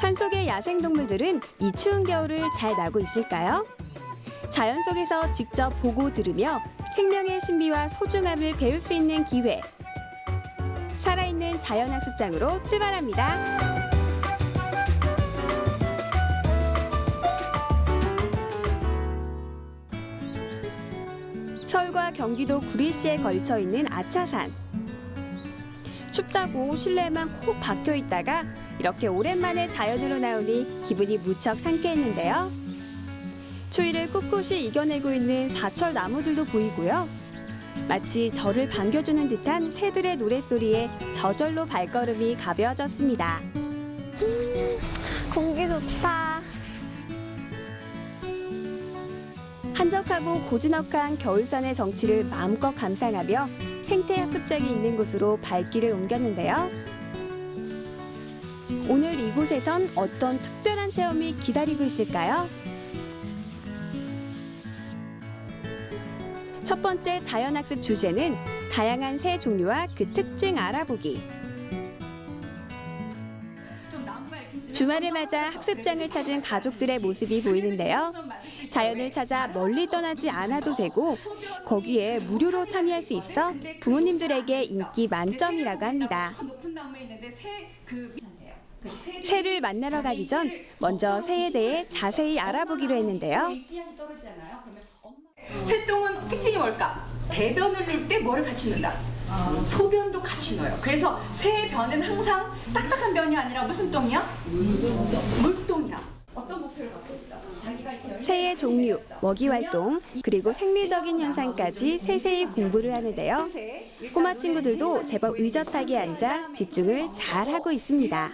산속의 야생동물들은 이 추운 겨울을 잘 나고 있을까요? 자연 속에서 직접 보고 들으며 생명의 신비와 소중함을 배울 수 있는 기회. 살아있는 자연학습장으로 출발합니다. 서울과 경기도 구리시에 걸쳐 있는 아차산. 춥다고 실내에만 콕 박혀 있다가 이렇게 오랜만에 자연으로 나오니 기분이 무척 상쾌했는데요. 추위를 꿋꿋이 이겨내고 있는 사철 나무들도 보이고요. 마치 저를 반겨주는 듯한 새들의 노랫소리에 저절로 발걸음이 가벼워졌습니다. 공기 좋다. 한적하고 고즈넉한 겨울산의 정취를 마음껏 감상하며 생태학습장이 있는 곳으로 발길을 옮겼는데요. 오늘 이곳에선 어떤 특별한 체험이 기다리고 있을까요? 첫 번째 자연학습 주제는 다양한 새 종류와 그 특징 알아보기. 주말을 맞아 학습장을 찾은 가족들의 모습이 보이는데요. 자연을 찾아 멀리 떠나지 않아도 되고 거기에 무료로 참여할 수 있어 부모님들에게 인기 만점이라고 합니다. 새를 만나러 가기 전 먼저 새에 대해 자세히 알아보기로 했는데요. 새똥은 특징이 뭘까? 대변을 넣을 때 뭐를 같이 넣는다? 소변도 같이 넣어요. 그래서 새의 변은 항상 딱딱한 변이 아니라 무슨 똥이야? 물똥이야. 어떤 목표를 갖고 있어? 자기가 이렇게 새의 종류, 먹이 활동, 그리고 생리적인 현상까지 세세히 공부를 하는데요. 꼬마 친구들도 제법 의젓하게 앉아 집중을 잘 하고 있습니다.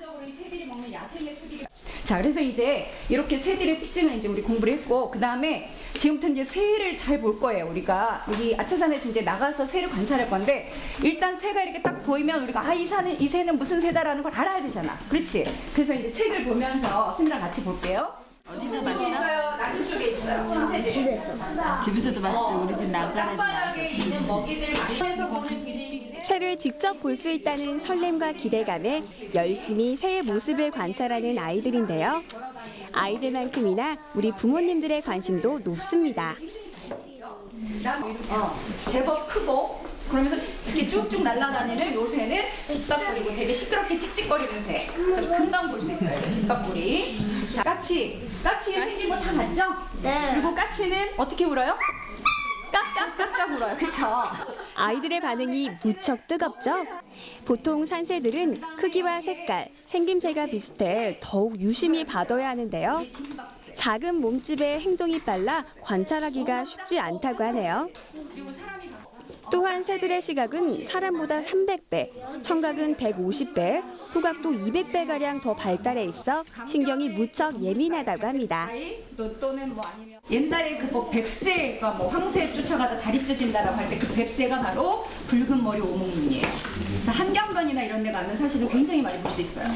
자, 그래서 이제 이렇게 새들의 특징을 이제 우리 공부를 했고, 그 다음에 지금부터 이제 새를 잘 볼 거예요. 우리가 여기 아차산에서 이제 나가서 새를 관찰할 건데, 일단 새가 이렇게 딱 보이면 우리가 이 새는 무슨 새다라는 걸 알아야 되잖아. 그렇지? 그래서 이제 책을 보면서 스미랑 같이 볼게요. 어디서 쪽에 있어요? 낮은 쪽에 있어요. 참새들. 집에서도 봤지. 우리 집 땅바닥에 나가는 있는 먹이들 많이 해서 보는 길이. 새를 직접 볼 수 있다는 설렘과 기대감에 열심히 새의 모습을 관찰하는 아이들인데요. 아이들만큼이나 우리 부모님들의 관심도 높습니다. 제법 크고 그러면서 이렇게 쭉쭉 날아다니는 요 새는 집밥꿀이고 되게 시끄럽게 찍찍거리는 새. 그래서 금방 볼 수 있어요. 집밥꿀이. 자, 까치 생긴 거 다 봤죠? 네. 그리고 까치는 어떻게 울어요? 깍깍깍깍 울어요. 그렇죠? 아이들의 반응이 무척 뜨겁죠? 보통 산새들은 크기와 색깔, 생김새가 비슷해 더욱 유심히 봐둬야 하는데요. 작은 몸집에 행동이 빨라 관찰하기가 쉽지 않다고 하네요. 또한 새들의 시각은 사람보다 300배, 청각은 150배, 후각도 200배가량 더 발달해 있어 신경이 무척 예민하다고 합니다. 또는 뭐 아니면 옛날에 그 뱁새가 황새 쫓아가다 다리 찢어진다라고 할 때 그 뱁새가 바로 붉은 머리 오목눈이에요. 한강변이나 이런 데 가면 사실은 굉장히 많이 볼 수 있어요.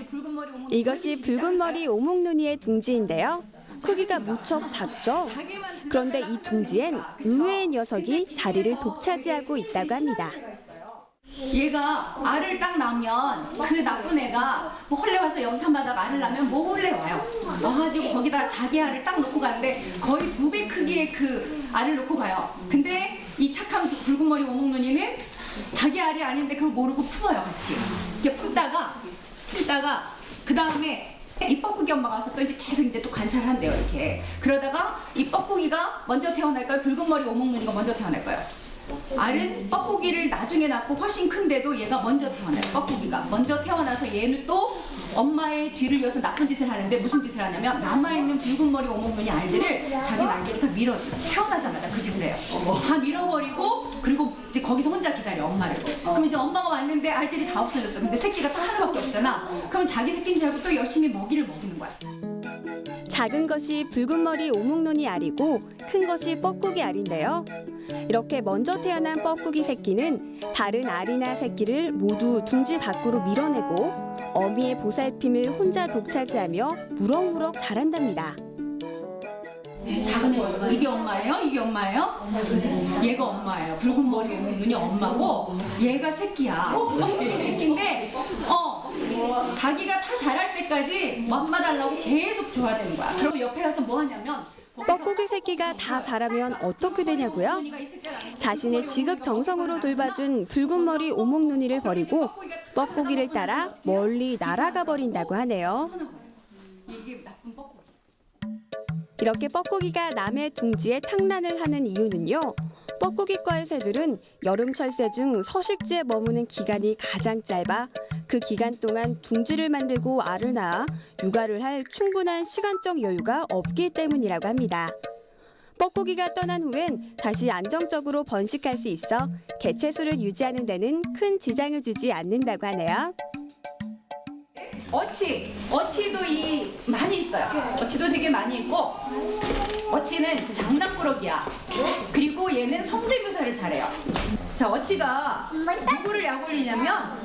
붉은 머리 오목눈이 이것이 붉은 머리 오목눈이의 둥지인데요. 크기가 무척 작죠? 그런데 이 둥지엔 의외의 녀석이 자리를 독차지하고 있다고 합니다. 얘가 알을 딱 낳으면 그 나쁜 애가 뭐 헐레 와서 염탐하다가 알을 낳으면 뭐 헐레 와요. 와가지고 거기다가 자기 알을 딱 놓고 가는데 거의 2배 크기의 그 알을 놓고 가요. 근데 이 착한 붉은 머리 오목눈이는 자기 알이 아닌데 그걸 모르고 품어요, 같이. 이렇게 품다가 그 다음에 이 뻐꾸기 엄마가 와서 또 이제 계속 이제 또 관찰을 한대요, 이렇게. 그러다가 이 뻐꾸기가 먼저 태어날까요? 붉은 머리 오목눈이가 먼저 태어날까요? 알은 뻐꾸기를 나중에 낳고 훨씬 큰데도 얘가 먼저 태어나요. 뻐꾸기가 먼저 태어나서 얘는 또 엄마의 뒤를 이어서 나쁜 짓을 하는데 무슨 짓을 하냐면 남아있는 붉은 머리 오목눈이 알들을 자기 날개로 다 밀어줘요. 태어나자마자 그 짓을 해요. 다 밀어버리고 그리고 이제 거기서 혼자 기다려, 엄마를. 그럼 이제 엄마가 왔는데 알들이 다 없어졌어. 근데 새끼가 딱 하나밖에 없잖아. 그럼 자기 새끼인 줄 알고 또 열심히 먹이를 먹이는 거야. 작은 것이 붉은 머리 오목눈이 알이고 큰 것이 뻐꾸기 알인데요. 이렇게 먼저 태어난 뻐꾸기 새끼는 다른 알이나 새끼를 모두 둥지 밖으로 밀어내고 어미의 보살핌을 혼자 독차지하며 무럭무럭 자란답니다. 작은 애 이게 엄마예요? 이게 엄마예요? 얘가 엄마예요. 붉은 머리 오목눈이 엄마고 얘가 새끼야. 뻐꾸기 새끼인데 자기가 다 자랄 때까지 맘마 달라고 계속 줘야 되는 거야. 그리고 옆에 가서 뭐 하냐면 뻐꾸기 새끼가 다 자라면 어떻게 되냐고요? 자신을 지극정성으로 돌봐준 붉은 머리 오목눈이를 버리고 뻐꾸기를 따라 멀리 날아가 버린다고 하네요. 이게 나쁜 뻐꾸기. 이렇게 뻐꾸기가 남의 둥지에 탕란을 하는 이유는요. 뻐꾸기과의 새들은 여름철 새 중 서식지에 머무는 기간이 가장 짧아 그 기간 동안 둥지를 만들고 알을 낳아 육아를 할 충분한 시간적 여유가 없기 때문이라고 합니다. 뻐꾸기가 떠난 후엔 다시 안정적으로 번식할 수 있어 개체수를 유지하는 데는 큰 지장을 주지 않는다고 하네요. 어치도 많이 있어요. 어치도 되게 많이 있고, 어치는 장난꾸러기야. 그리고 얘는 성대묘사를 잘해요. 자, 어치가 누구를 약올리냐면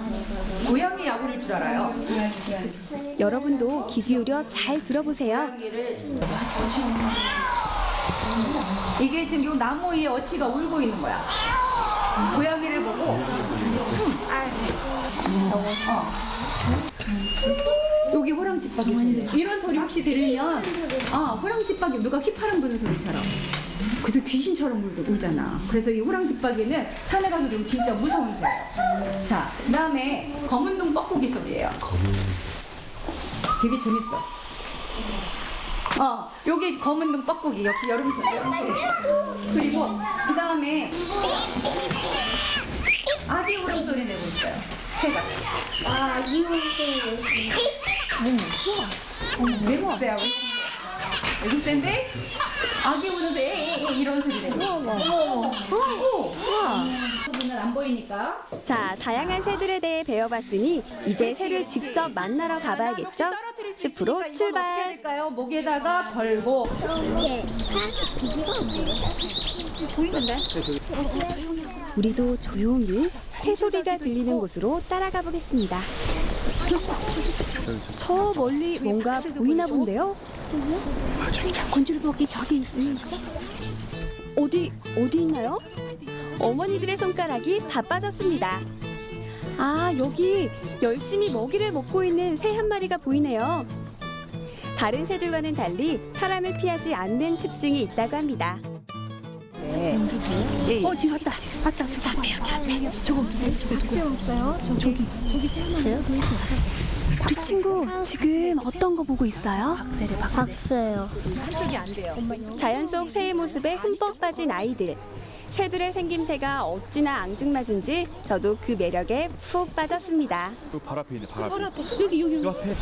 고양이 약올릴 줄 알아요. 여러분도 귀 기울여 잘 들어보세요. 이게 지금 요 나무 위에 어치가 울고 있는 거야. 고양이를 보고 여기 호랑지박이 소리. 이런 소리 혹시 들으면 호랑지박이 누가 휘파람 부는 소리처럼. 그래서 귀신처럼 울잖아. 그래서 이 호랑지박이는 산에 가서 들으면 진짜 무서운 소리예요. 자, 그다음에 검은둥 뻐꾸기 소리예요. 되게 재밌어. 여기 검은둥 뻐꾸기 역시 여름 소리. 그리고 그다음에 아기 울음소리 내고 있어요. 새가. 이 울음소리 외국새야. 외국새인데 아기 울음소리 이런 소리 내고. 어머. 안 보이니까. 자, 다양한 새들에 대해 배워봤으니 이제 새를 직접 만나러 가봐야겠죠? 숲으로 출발! 될까요? 목에다가 걸고. 우리도 조용히 새소리가 들리는 곳으로 따라가 보겠습니다. 저 멀리 뭔가 보이나 본데요? 어디 있나요? 어머니들의 손가락이 바빠졌습니다. 아, 여기 열심히 먹이를 먹고 있는 새 한 마리가 보이네요. 다른 새들과는 달리 사람을 피하지 않는 특징이 있다고 합니다. 지금 왔다. 우리 친구 지금 어떤 거 보고 있어요? 박새요. 자연 속 새의 모습에 흠뻑 빠진 아이들. 새들의 생김새가 어찌나 앙증맞은지 저도 그 매력에 푹 빠졌습니다. 발 앞에 있네, 발 앞에. 여기. 앞에.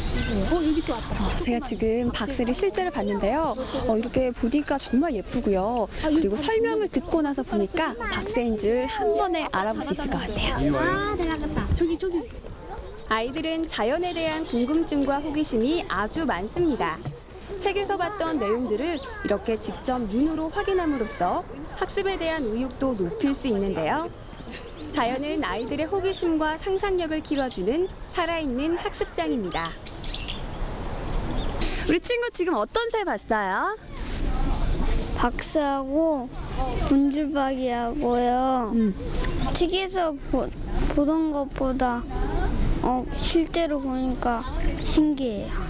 제가 지금 박새를 실제로 봤는데요. 이렇게 보니까 정말 예쁘고요. 그리고 설명을 듣고 나서 보니까 박새인 줄 한 번에 알아볼 수 있을 것 같아요. 내가 갔다. 저기. 아이들은 자연에 대한 궁금증과 호기심이 아주 많습니다. 책에서 봤던 내용들을 이렇게 직접 눈으로 확인함으로써 학습에 대한 의욕도 높일 수 있는데요. 자연은 아이들의 호기심과 상상력을 키워주는 살아있는 학습장입니다. 우리 친구 지금 어떤 새 봤어요? 박새하고 분줄박이하고요. TV에서 보던 것보다 실제로 보니까 신기해요.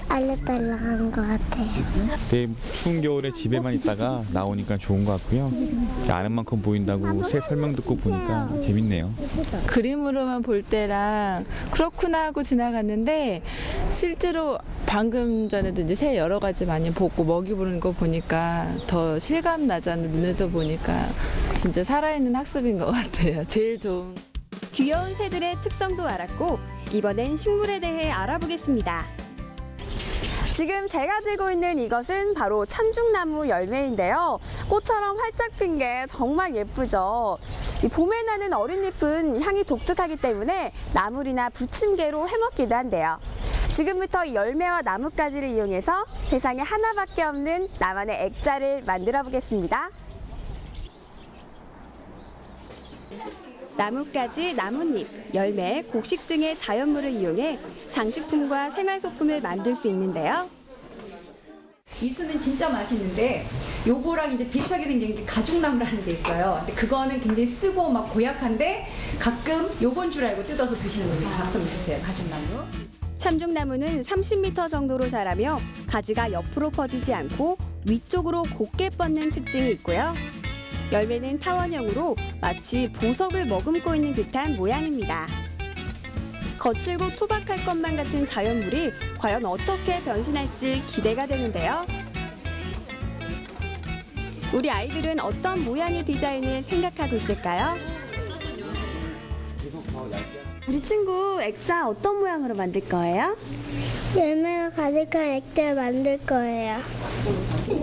알록달록한 것 같아요. 되게 추운 겨울에 집에만 있다가 나오니까 좋은 것 같고요. 아는 만큼 보인다고 새 설명 듣고 보니까 재밌네요. 그림으로만 볼 때랑 그렇구나 하고 지나갔는데 실제로 방금 전에도 이제 새 여러 가지 많이 보고 먹이 보는 거 보니까 더 실감 나잖아요. 눈에서 보니까 진짜 살아있는 학습인 것 같아요. 제일 좋은. 귀여운 새들의 특성도 알았고 이번엔 식물에 대해 알아보겠습니다. 지금 제가 들고 있는 이것은 바로 참중나무 열매인데요. 꽃처럼 활짝 핀 게 정말 예쁘죠. 이 봄에 나는 어린 잎은 향이 독특하기 때문에 나물이나 부침개로 해먹기도 한대요. 지금부터 이 열매와 나뭇가지를 이용해서 세상에 하나밖에 없는 나만의 액자를 만들어 보겠습니다. 나뭇가지, 나뭇잎, 열매, 곡식 등의 자연물을 이용해 장식품과 생활소품을 만들 수 있는데요. 이수는 진짜 맛있는데 요거랑 이제 비슷하게 생긴 게 가죽나무라는 게 있어요. 근데 그거는 굉장히 쓰고 막 고약한데 가끔 요건 줄 알고 뜯어서 드시는 분들 가끔 있으세요. 가죽나무. 참중나무는 30m 정도로 자라며 가지가 옆으로 퍼지지 않고 위쪽으로 곧게 뻗는 특징이 있고요. 열매는 타원형으로 마치 보석을 머금고 있는 듯한 모양입니다. 거칠고 투박할 것만 같은 자연물이 과연 어떻게 변신할지 기대가 되는데요. 우리 아이들은 어떤 모양의 디자인을 생각하고 있을까요? 우리 친구 액자 어떤 모양으로 만들 거예요? 열매가 가득한 액자를 만들 거예요.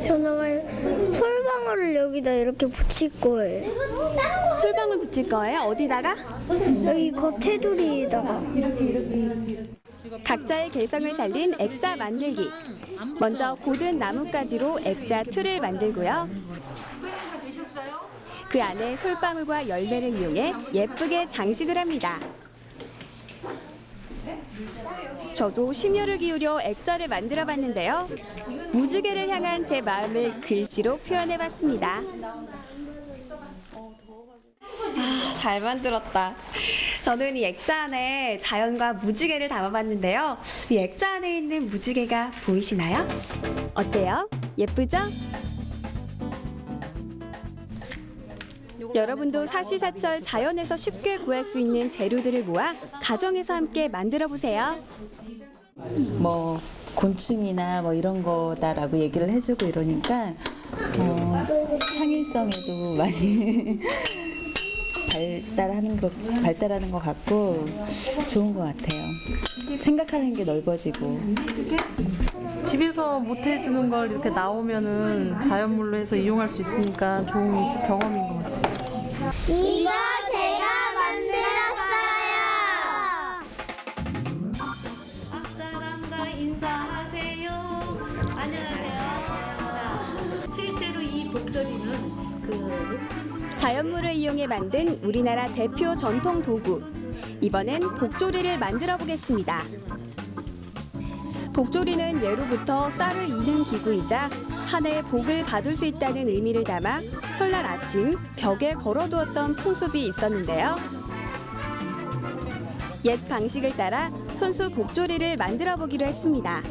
저는 솔방울을 여기다 이렇게 붙일 거예요. 솔방울 붙일 거예요? 어디다가? 여기 겉테두리에다가. 각자의 개성을 살린 액자 만들기. 먼저 고든 나뭇가지로 액자 틀을 만들고요. 그 안에 솔방울과 열매를 이용해 예쁘게 장식을 합니다. 저도 심혈을 기울여 액자를 만들어 봤는데요. 무지개를 향한 제 마음을 글씨로 표현해 봤습니다. 잘 만들었다. 저는 이 액자 안에 자연과 무지개를 담아봤는데요. 이 액자 안에 있는 무지개가 보이시나요? 어때요? 예쁘죠? 여러분도 사시사철 자연에서 쉽게 구할 수 있는 재료들을 모아 가정에서 함께 만들어 보세요. 뭐 곤충이나 뭐 이런 거다라고 얘기를 해주고 이러니까 창의성에도 많이 발달하는 것 같고 좋은 것 같아요. 생각하는 게 넓어지고. 집에서 못 해주는 걸 이렇게 나오면은 자연물로 해서 이용할 수 있으니까 좋은 경험인 것 같아요. 이거 제가 만들었어요. 앞사람과 인사하세요. 안녕하세요. 실제로 이 복돌이는 자연물을 이용해 만든 우리나라 대표 전통 도구. 이번엔 복조리를 만들어 보겠습니다. 복조리는 예로부터 쌀을 이는 기구이자 한 해의 복을 받을 수 있다는 의미를 담아 설날 아침 벽에 걸어두었던 풍습이 있었는데요. 옛 방식을 따라 손수 복조리를 만들어 보기로 했습니다.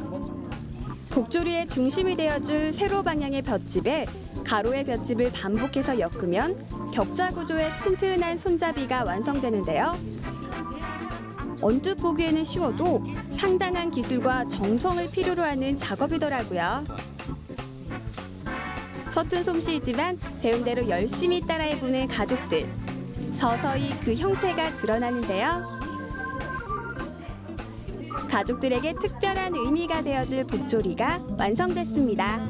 복조리의 중심이 되어줄 세로 방향의 볏짚에 가로의 볏짚을 반복해서 엮으면 격자 구조의 튼튼한 손잡이가 완성되는데요. 언뜻 보기에는 쉬워도 상당한 기술과 정성을 필요로 하는 작업이더라고요. 서툰 솜씨이지만 배운 대로 열심히 따라해보는 가족들. 서서히 그 형태가 드러나는데요. 가족들에게 특별한 의미가 되어줄 복조리가 완성됐습니다.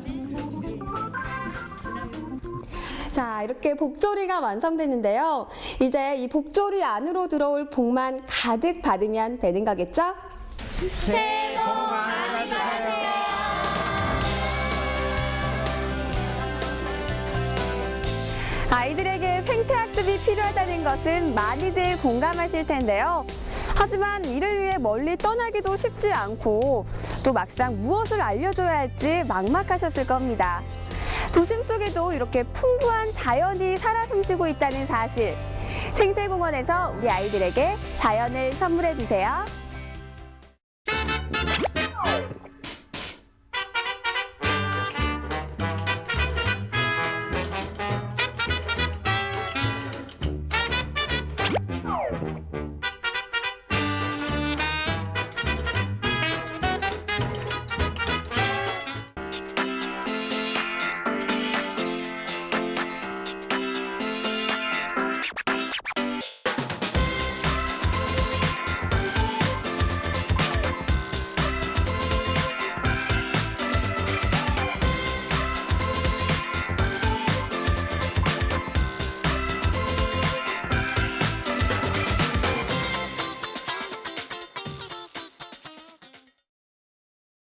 자, 이렇게 복조리가 완성됐는데요. 이제 이 복조리 안으로 들어올 복만 가득 받으면 되는 거겠죠? 새해 복 많이 받으세요. 아이들에게 생태학습이 필요하다는 것은 많이들 공감하실 텐데요. 하지만 이를 위해 멀리 떠나기도 쉽지 않고 또 막상 무엇을 알려줘야 할지 막막하셨을 겁니다. 도심 속에도 이렇게 풍부한 자연이 살아 숨쉬고 있다는 사실. 생태공원에서 우리 아이들에게 자연을 선물해 주세요.